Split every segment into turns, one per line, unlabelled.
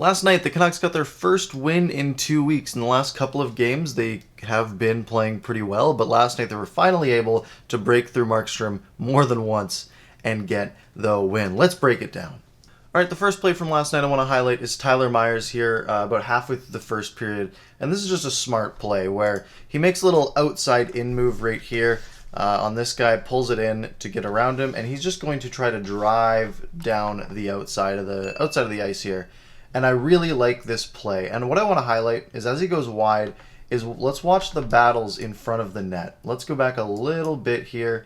Last night, the Canucks got their first win in 2 weeks. In the last couple of games, they have been playing pretty well, but last night they were finally able to break through Markstrom more than once and get the win. Let's break it down. All right, the first play from last night I want to highlight is Tyler Myers here about halfway through the first period. And this is just a smart play where he makes a little outside in move right here on this guy, pulls it in to get around him, and he's just going to try to drive down the outside of the ice here. And I really like this play. And what I want to highlight is as he goes wide is let's watch the battles in front of the net. Let's go back a little bit here.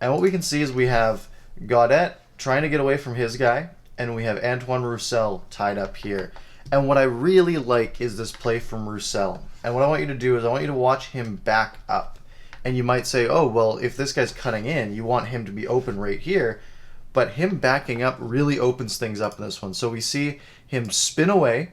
And what we can see is we have Gaudette trying to get away from his guy, and we have Antoine Roussel tied up here. And what I really like is this play from Roussel. And what I want you to do is I want you to watch him back up. And you might say, oh, well, if this guy's cutting in, you want him to be open right here. But him backing up really opens things up in this one. So we see him spin away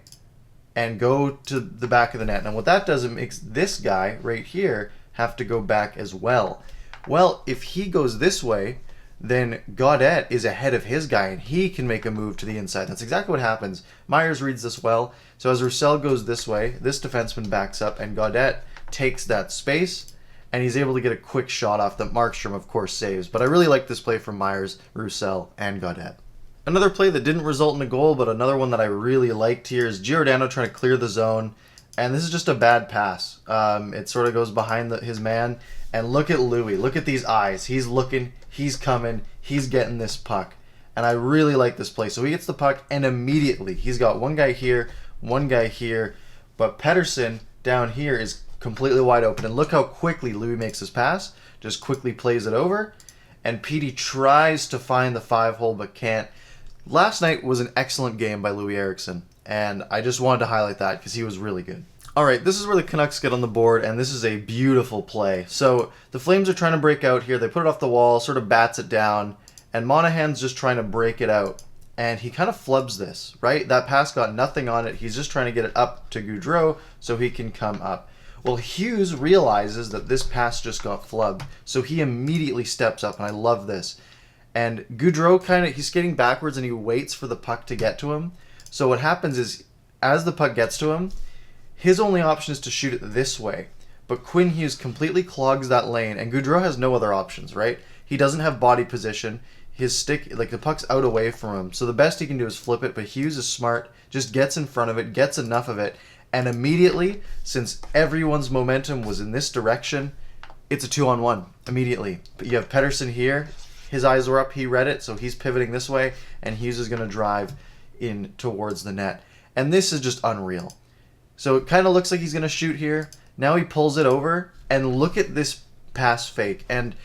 and go to the back of the net. And what that does, it makes this guy right here have to go back as well. Well, if he goes this way, then Gaudette is ahead of his guy, and he can make a move to the inside. That's exactly what happens. Myers reads this well. So as Roussel goes this way, this defenseman backs up, and Gaudette takes that space, and he's able to get a quick shot off that Markstrom, of course, saves. But I really like this play from Myers, Roussel, and Gaudette. Another play that didn't result in a goal, but another one that I really liked here is Giordano trying to clear the zone. And this is just a bad pass. It sort of goes behind his man. And look at Louis. Look at these eyes. He's looking. He's coming. He's getting this puck. And I really like this play. So he gets the puck, and immediately he's got one guy here, but Pettersson down here is completely wide open. And look how quickly Louis makes his pass. Just quickly plays it over. And Petey tries to find the 5-hole but can't. Last night was an excellent game by Louis Eriksson. And I just wanted to highlight that because he was really good. Alright, this is where the Canucks get on the board, and this is a beautiful play. So the Flames are trying to break out here. They put it off the wall, sort of bats it down, and Monahan's just trying to break it out. And he kind of flubs this, right? That pass got nothing on it. He's just trying to get it up to Gaudreau so he can come up. Well, Hughes realizes that this pass just got flubbed, so he immediately steps up, and I love this. And Gaudreau he's skating backwards, and he waits for the puck to get to him. So what happens is, as the puck gets to him, his only option is to shoot it this way. But Quinn Hughes completely clogs that lane, and Gaudreau has no other options, right? He doesn't have body position. His stick, the puck's out away from him. So the best he can do is flip it, but Hughes is smart, just gets in front of it, gets enough of it, and immediately, since everyone's momentum was in this direction, it's a 2-on-1 immediately. But you have Pettersson here. His eyes were up. He read it, so he's pivoting this way, and Hughes is going to drive in towards the net. And this is just unreal. So it kind of looks like he's going to shoot here. Now he pulls it over, and look at this pass fake. And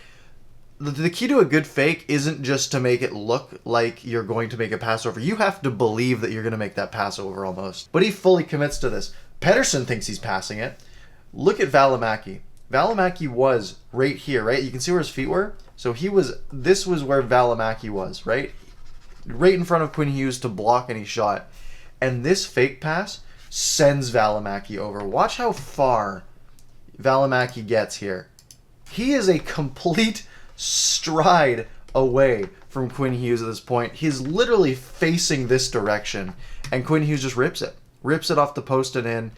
the key to a good fake isn't just to make it look like you're going to make a pass over. You have to believe that you're going to make that pass over almost. But he fully commits to this. Pettersson thinks he's passing it. Look at Valimaki. Valimaki was right here, right? You can see where his feet were. So this was where Valimaki was, right? Right in front of Quinn Hughes to block any shot. And this fake pass sends Valimaki over. Watch how far Valimaki gets here. He is a complete stride away from Quinn Hughes at this point. He's literally facing this direction, and Quinn Hughes just rips it off the post and in.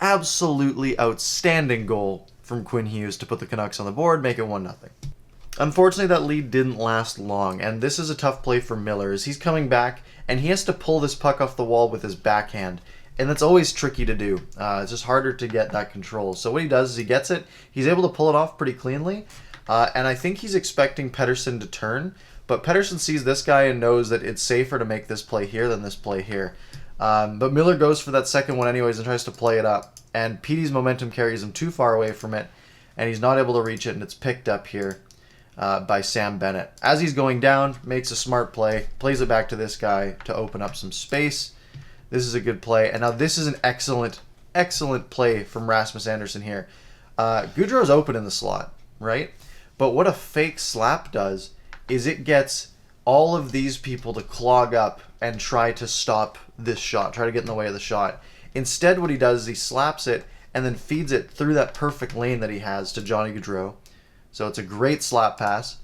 Absolutely outstanding goal from Quinn Hughes to put the Canucks on the board, make it 1-0. Unfortunately, that lead didn't last long, and this is a tough play for Miller as he's coming back, and he has to pull this puck off the wall with his backhand. And that's always tricky to do. It's just harder to get that control. So what he does is he gets it. He's able to pull it off pretty cleanly. And I think he's expecting Pettersson to turn. But Pettersson sees this guy and knows that it's safer to make this play here than this play here. But Miller goes for that second one anyways and tries to play it up. And Petey's momentum carries him too far away from it. And he's not able to reach it. And it's picked up here by Sam Bennett. As he's going down, makes a smart play. Plays it back to this guy to open up some space. This is a good play. And now this is an excellent, excellent play from Rasmus Anderson here. Gaudreau's open in the slot, right? But what a fake slap does is it gets all of these people to clog up and try to stop this shot, try to get in the way of the shot. Instead, what he does is he slaps it and then feeds it through that perfect lane that he has to Johnny Gaudreau. So it's a great slap pass.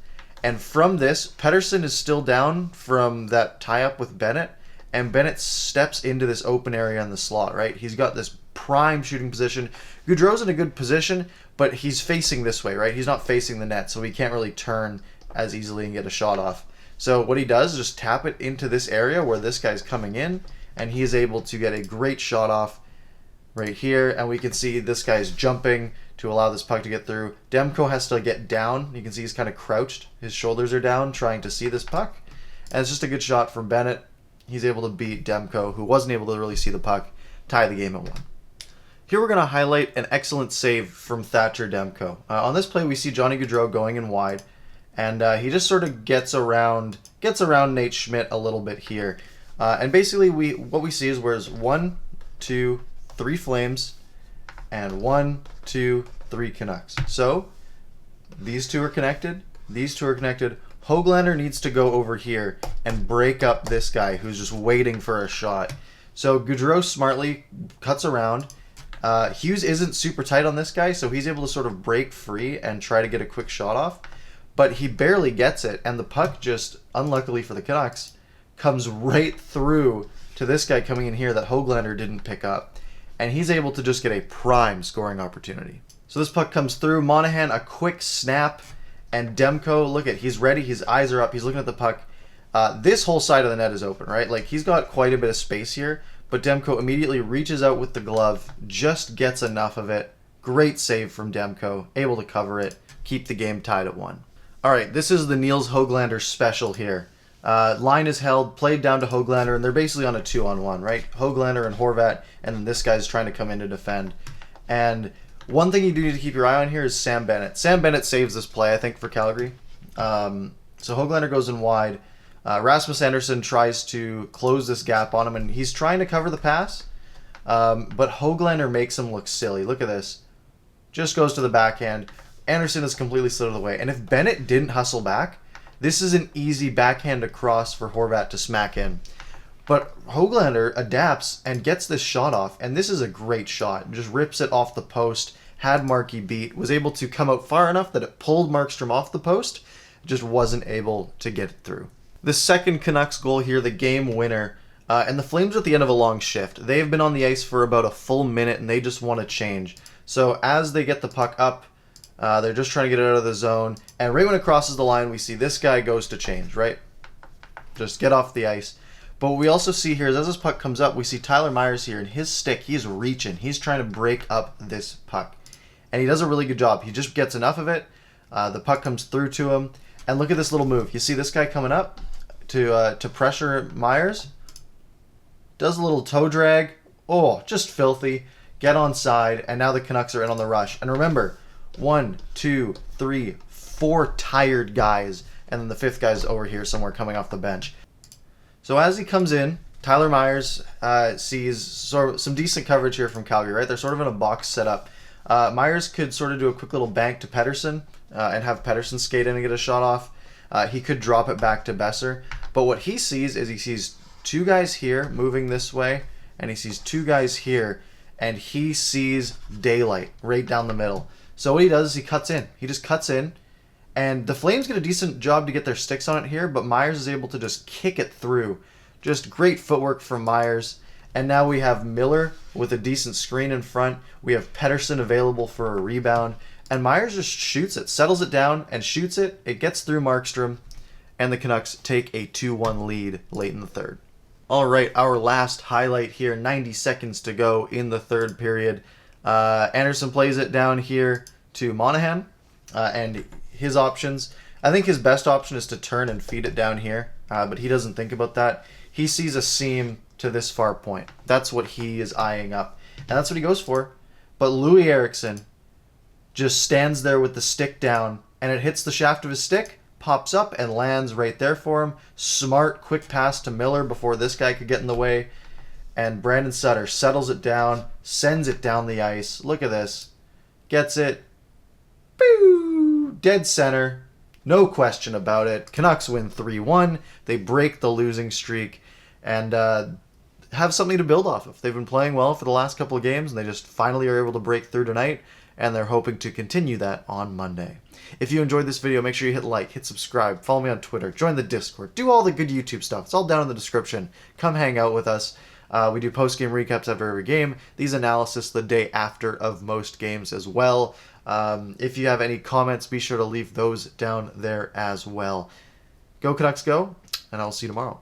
And from this, Pettersson is still down from that tie-up with Bennett. and Bennett steps into this open area in the slot, right? He's got this prime shooting position. Gaudreau's in a good position, but he's facing this way, right? He's not facing the net, so he can't really turn as easily and get a shot off. So what he does is just tap it into this area where this guy's coming in, and he is able to get a great shot off right here, and we can see this guy's jumping to allow this puck to get through. Demko has to get down. You can see he's kind of crouched. His shoulders are down trying to see this puck. And it's just a good shot from Bennett. He's able to beat Demko, who wasn't able to really see the puck, tie the game at 1. Here we're going to highlight an excellent save from Thatcher Demko. On this play, we see Johnny Gaudreau going in wide, and he just sort of gets around Nate Schmidt a little bit here. And basically, what we see is where's 1, 2, 3 Flames, and 1, 2, 3 Canucks. So these two are connected. These two are connected. Höglander needs to go over here and break up this guy who's just waiting for a shot. So Gaudreau smartly cuts around. Hughes isn't super tight on this guy, so he's able to sort of break free and try to get a quick shot off. But he barely gets it, and the puck just, unluckily for the Canucks, comes right through to this guy coming in here that Höglander didn't pick up. And he's able to just get a prime scoring opportunity. So this puck comes through. Monahan, a quick snap, and Demko, look at, he's ready, his eyes are up, he's looking at the puck. This whole side of the net is open, right? Like, he's got quite a bit of space here, but Demko immediately reaches out with the glove, just gets enough of it. Great save from Demko, able to cover it, keep the game tied at 1. All right, this is the Niels Höglander special here. Line is held, played down to Höglander, and they're basically on a 2-on-1, right? Höglander and Horvat, and then this guy's trying to come in to defend. And one thing you do need to keep your eye on here is Sam Bennett. Sam Bennett saves this play, I think, for Calgary. So Höglander goes in wide. Rasmus Anderson tries to close this gap on him, and he's trying to cover the pass. But Höglander makes him look silly. Look at this. Just goes to the backhand. Anderson is completely slid out of the way. And if Bennett didn't hustle back, this is an easy backhand across for Horvat to smack in. But Höglander adapts and gets this shot off, and this is a great shot. Just rips it off the post, had Markey beat, was able to come out far enough that it pulled Markstrom off the post, just wasn't able to get it through. The second Canucks goal here, the game winner, and the Flames are at the end of a long shift. They've been on the ice for about a full minute, and they just want to change. So as they get the puck up, they're just trying to get it out of the zone, and right when it crosses the line, we see this guy goes to change, right? Just get off the ice. But what we also see here is as this puck comes up, we see Tyler Myers here, and his stick, he's reaching. He's trying to break up this puck. And he does a really good job. He just gets enough of it. The puck comes through to him. And look at this little move. You see this guy coming up to pressure Myers? Does a little toe drag. Oh, just filthy. Get onside, and now the Canucks are in on the rush. And remember, 1, 2, 3, 4 tired guys, and then the 5th guy's over here somewhere coming off the bench. So as he comes in, Tyler Myers sees sort of some decent coverage here from Calgary, right? They're sort of in a box setup. Myers could sort of do a quick little bank to Pettersson and have Pettersson skate in and get a shot off. He could drop it back to Besser. But what he sees is he sees 2 guys here moving this way, and he sees 2 guys here, and he sees daylight right down the middle. So what he does is he cuts in. He just cuts in. And the Flames get a decent job to get their sticks on it here, but Myers is able to just kick it through. Just great footwork from Myers. And now we have Miller with a decent screen in front. We have Pettersson available for a rebound. And Myers just shoots it, settles it down, and shoots it. It gets through Markstrom, and the Canucks take a 2-1 lead late in the third. All right, our last highlight here, 90 seconds to go in the third period. Anderson plays it down here to Monahan, and his options. I think his best option is to turn and feed it down here, but he doesn't think about that. He sees a seam to this far point. That's what he is eyeing up, and that's what he goes for. But Louis Eriksson just stands there with the stick down, and it hits the shaft of his stick, pops up, and lands right there for him. Smart, quick pass to Miller before this guy could get in the way, and Brandon Sutter settles it down, sends it down the ice. Look at this. Gets it. Boo! Dead center. No question about it. Canucks win 3-1. They break the losing streak and have something to build off of. They've been playing well for the last couple of games, and they just finally are able to break through tonight. and they're hoping to continue that on Monday. If you enjoyed this video, make sure you hit like, hit subscribe, follow me on Twitter, join the Discord, do all the good YouTube stuff. It's all down in the description. Come hang out with us. We do post-game recaps after every game, these analysis the day after of most games as well. If you have any comments, be sure to leave those down there as well. Go Canucks go, and I'll see you tomorrow.